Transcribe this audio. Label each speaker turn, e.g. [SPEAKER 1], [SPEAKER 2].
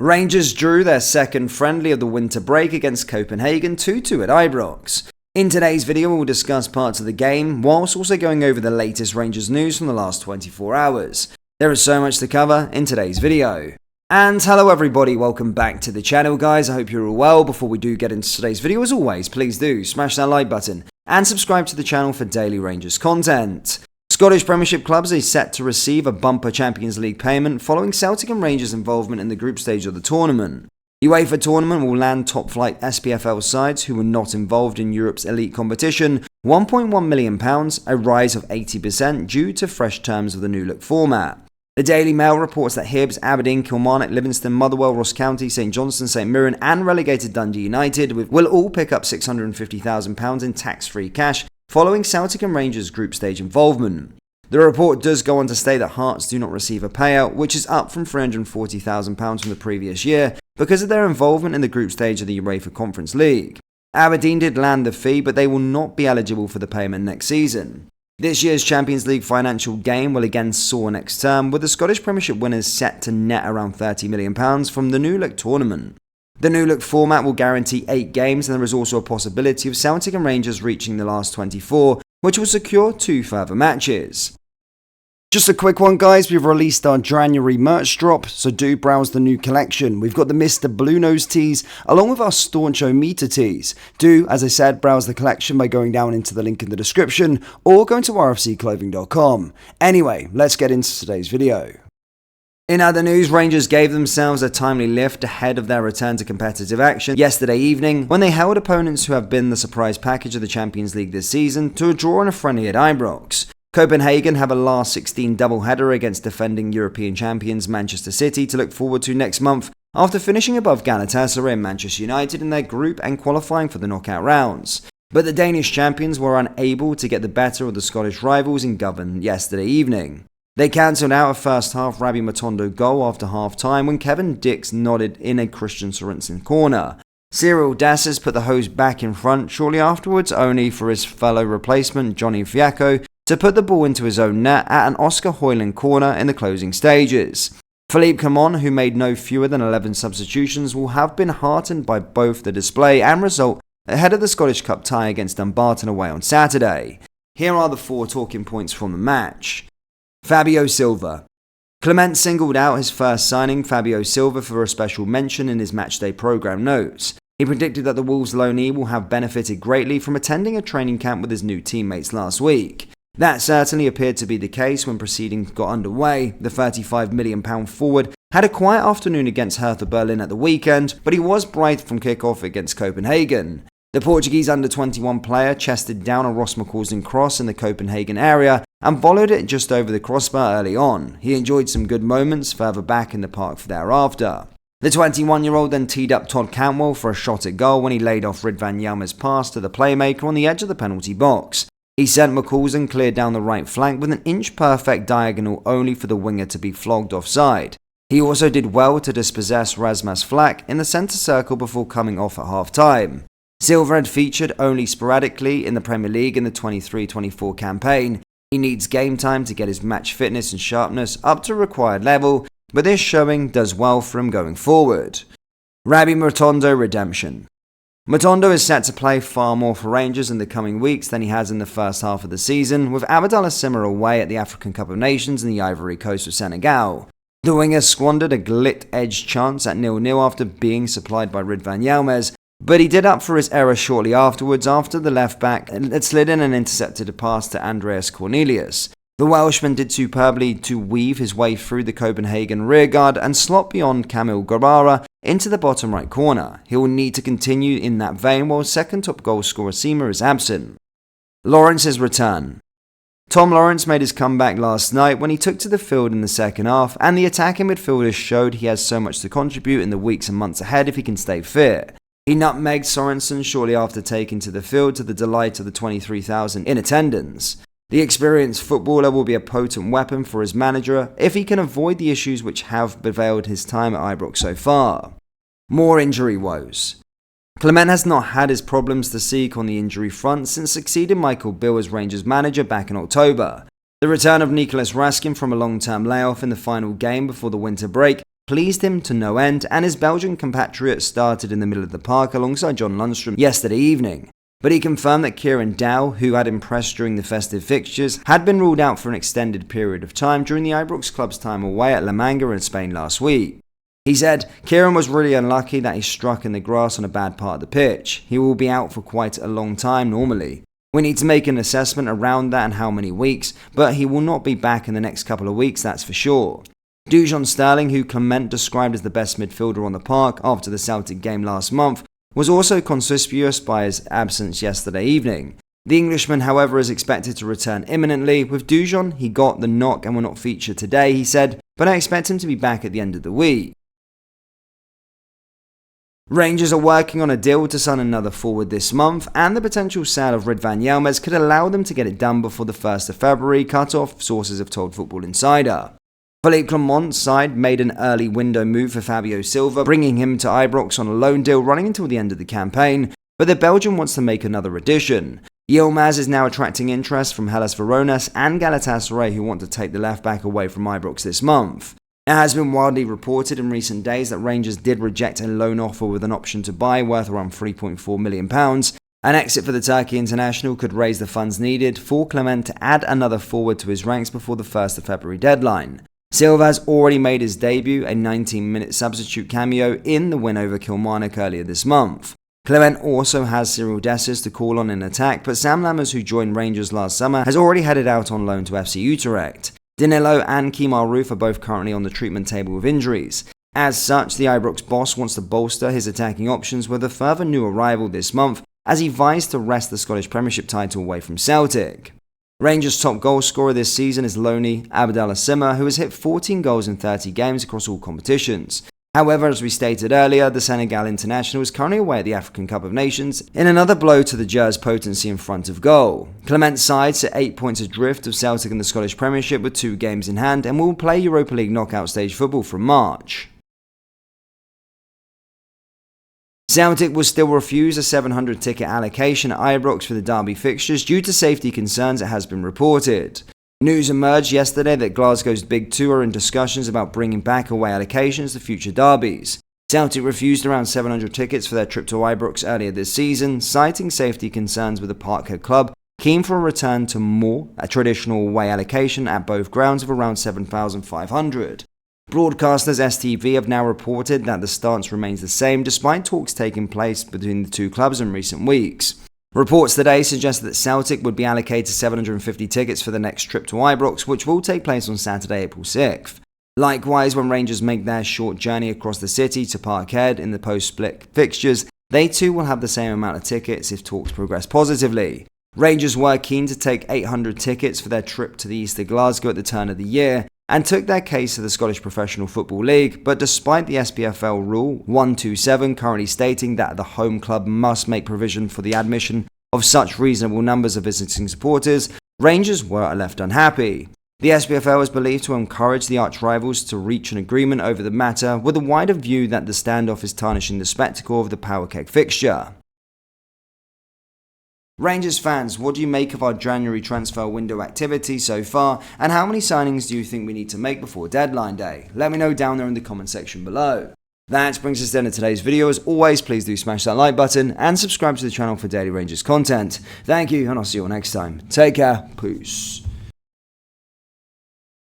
[SPEAKER 1] Rangers drew their second friendly of the winter break against Copenhagen 2-2 at Ibrox. In today's video, we'll discuss parts of the game, whilst also going over the latest Rangers news from the last 24 hours. There is so much to cover in today's video. And hello everybody, welcome back to the channel guys, I hope you're all well. Before we do get into today's video, as always, please do smash that like button and subscribe to the channel for daily Rangers content. Scottish Premiership clubs are set to receive a bumper Champions League payment following Celtic and Rangers' involvement in the group stage of the tournament. The UEFA tournament will land top-flight SPFL sides who were not involved in Europe's elite competition £1.1 million, a rise of 80% due to fresh terms of the new look format. The Daily Mail reports that Hibs, Aberdeen, Kilmarnock, Livingston, Motherwell, Ross County, St Johnstone, St Mirren and relegated Dundee United will all pick up £650,000 in tax-free cash following Celtic and Rangers' group stage involvement. The report does go on to state that Hearts do not receive a payout, which is up from £340,000 from the previous year because of their involvement in the group stage of the UEFA Conference League. Aberdeen did land the fee, but they will not be eligible for the payment next season. This year's Champions League financial gain will again soar next term, with the Scottish Premiership winners set to net around £30 million from the new look tournament. The new look format will guarantee 8 games, and there is also a possibility of Celtic and Rangers reaching the last 24, which will secure 2 further matches. Just a quick one guys, we've released our January merch drop, so do browse the new collection. We've got the Mr. Blue Nose tees, along with our Stauncho Meter tees. Do, as I said, browse the collection by going down into the link in the description, or going to rfcclothing.com. Anyway, let's get into today's video. In other news, Rangers gave themselves a timely lift ahead of their return to competitive action yesterday evening when they held opponents who have been the surprise package of the Champions League this season to a draw in a friendly at Ibrox. Copenhagen have a last 16 doubleheader against defending European champions Manchester City to look forward to next month after finishing above Galatasaray and Manchester United in their group and qualifying for the knockout rounds. But the Danish champions were unable to get the better of the Scottish rivals in Govan yesterday evening. They cancelled out a first half Rabbi Matondo goal after half time when Kevin Dix nodded in a Christian Sorensen corner. Cyril Dessers put the host back in front shortly afterwards, only for his fellow replacement Johnny Fiacco to put the ball into his own net at an Oscar Højlund corner in the closing stages. Philippe Camon, who made no fewer than 11 substitutions, will have been heartened by both the display and result ahead of the Scottish Cup tie against Dumbarton away on Saturday. Here are the 4 talking points from the match. Fabio Silva. Clement singled out his first signing, Fabio Silva, for a special mention in his matchday programme notes. He predicted that the Wolves loanee will have benefited greatly from attending a training camp with his new teammates last week. That certainly appeared to be the case when proceedings got underway. The £35 million forward had a quiet afternoon against Hertha Berlin at the weekend, but he was bright from kick-off against Copenhagen. The Portuguese under-21 player chested down a Ross McCausland cross in the Copenhagen area and volleyed it just over the crossbar early on. He enjoyed some good moments further back in the park thereafter. The 21-year-old then teed up Todd Cantwell for a shot at goal when he laid off Ridvan Yilmaz's pass to the playmaker on the edge of the penalty box. He sent McCausland clear down the right flank with an inch-perfect diagonal only for the winger to be flogged offside. He also did well to dispossess Rasmus Flak in the centre circle before coming off at half-time. Silva had featured only sporadically in the Premier League in the 23-24 campaign. He needs game time to get his match fitness and sharpness up to required level, but this showing does well for him going forward. Rabbi Matondo redemption. Matondo is set to play far more for Rangers in the coming weeks than he has in the first half of the season, with Abdallah Simmer away at the African Cup of Nations in the Ivory Coast of Senegal. The winger squandered a glit-edged chance at 0-0 after being supplied by Ridvan Yilmaz, but he did up for his error shortly afterwards after the left-back had slid in and intercepted a pass to Andreas Cornelius. The Welshman did superbly to weave his way through the Copenhagen rearguard and slot beyond Kamil Gabara into the bottom right corner. He will need to continue in that vein while second top goal scorer Seamer is absent. Lawrence's return. Tom Lawrence made his comeback last night when he took to the field in the second half, and the attacking midfielders showed he has so much to contribute in the weeks and months ahead if he can stay fit. He nutmegged Sorensen shortly after taking to the field to the delight of the 23,000 in attendance. The experienced footballer will be a potent weapon for his manager if he can avoid the issues which have beveiled his time at Ibrox so far. More injury woes. Clement has not had his problems to seek on the injury front since succeeding Michael Bill as Rangers manager back in October. The return of Nicholas Raskin from a long-term layoff in the final game before the winter break pleased him to no end, and his Belgian compatriot started in the middle of the park alongside John Lundstrom yesterday evening. But he confirmed that Kieran Dow, who had impressed during the festive fixtures, had been ruled out for an extended period of time during the Ibrox club's time away at La Manga in Spain last week. He said, "Kieran was really unlucky that he struck in the grass on a bad part of the pitch. He will be out for quite a long time normally. We need to make an assessment around that and how many weeks, but he will not be back in the next couple of weeks, that's for sure." Dujon Sterling, who Clement described as the best midfielder on the park after the Celtic game last month, was also conspicuous by his absence yesterday evening. The Englishman, however, is expected to return imminently. With Dujon, he got the knock and will not feature today, he said, but I expect him to be back at the end of the week. Rangers are working on a deal to sign another forward this month, and the potential sale of Ridvan Yilmaz could allow them to get it done before the 1st of February cut-off, sources have told Football Insider. Philippe Clement's side made an early window move for Fabio Silva, bringing him to Ibrox on a loan deal running until the end of the campaign, but the Belgian wants to make another addition. Yilmaz is now attracting interest from Hellas Verona and Galatasaray, who want to take the left-back away from Ibrox this month. It has been widely reported in recent days that Rangers did reject a loan offer with an option to buy worth around £3.4 million. An exit for the Turkey international could raise the funds needed for Clement to add another forward to his ranks before the 1st of February deadline. Silva has already made his debut, a 19-minute substitute cameo in the win over Kilmarnock earlier this month. Clement also has Cyril Dessers to call on in attack, but Sam Lammers, who joined Rangers last summer, has already headed out on loan to FC Utrecht. Danilo and Kemar Roof are both currently on the treatment table with injuries. As such, the Ibrox boss wants to bolster his attacking options with a further new arrival this month, as he vies to wrest the Scottish Premiership title away from Celtic. Rangers' top goal scorer this season is Loney Abdallah Sima, who has hit 14 goals in 30 games across all competitions. However, as we stated earlier, the Senegal international is currently away at the African Cup of Nations in another blow to the Gers' potency in front of goal. Clement's side sit 8 points adrift of Celtic in the Scottish Premiership with 2 games in hand and will play Europa League knockout stage football from March. Celtic will still refuse a 700 ticket allocation at Ibrox for the derby fixtures due to safety concerns, it has been reported. News emerged yesterday that Glasgow's Big Two are in discussions about bringing back away allocations to future derbies. Celtic refused around 700 tickets for their trip to Ibrox earlier this season, citing safety concerns with the Parkhead club, keen for a return to a traditional away allocation at both grounds of around 7,500. Broadcasters STV have now reported that the stance remains the same despite talks taking place between the two clubs in recent weeks. Reports today suggest that Celtic would be allocated 750 tickets for the next trip to Ibrox, which will take place on Saturday, April 6th. Likewise, when Rangers make their short journey across the city to Parkhead in the post-split fixtures, they too will have the same amount of tickets if talks progress positively. Rangers were keen to take 800 tickets for their trip to the east of Glasgow at the turn of the year, and took their case to the Scottish Professional Football League, but despite the SPFL Rule 127 currently stating that the home club must make provision for the admission of such reasonable numbers of visiting supporters, Rangers were left unhappy. The SPFL is believed to encourage the arch-rivals to reach an agreement over the matter, with a wider view that the standoff is tarnishing the spectacle of the Power Keg fixture. Rangers fans, what do you make of our January transfer window activity so far, and how many signings do you think we need to make before deadline day? Let me know down there in the comment section below. That brings us to the end of today's video. As always, please do smash that like button and subscribe to the channel for daily Rangers content. Thank you, and I'll see you all next time. Take care. Peace.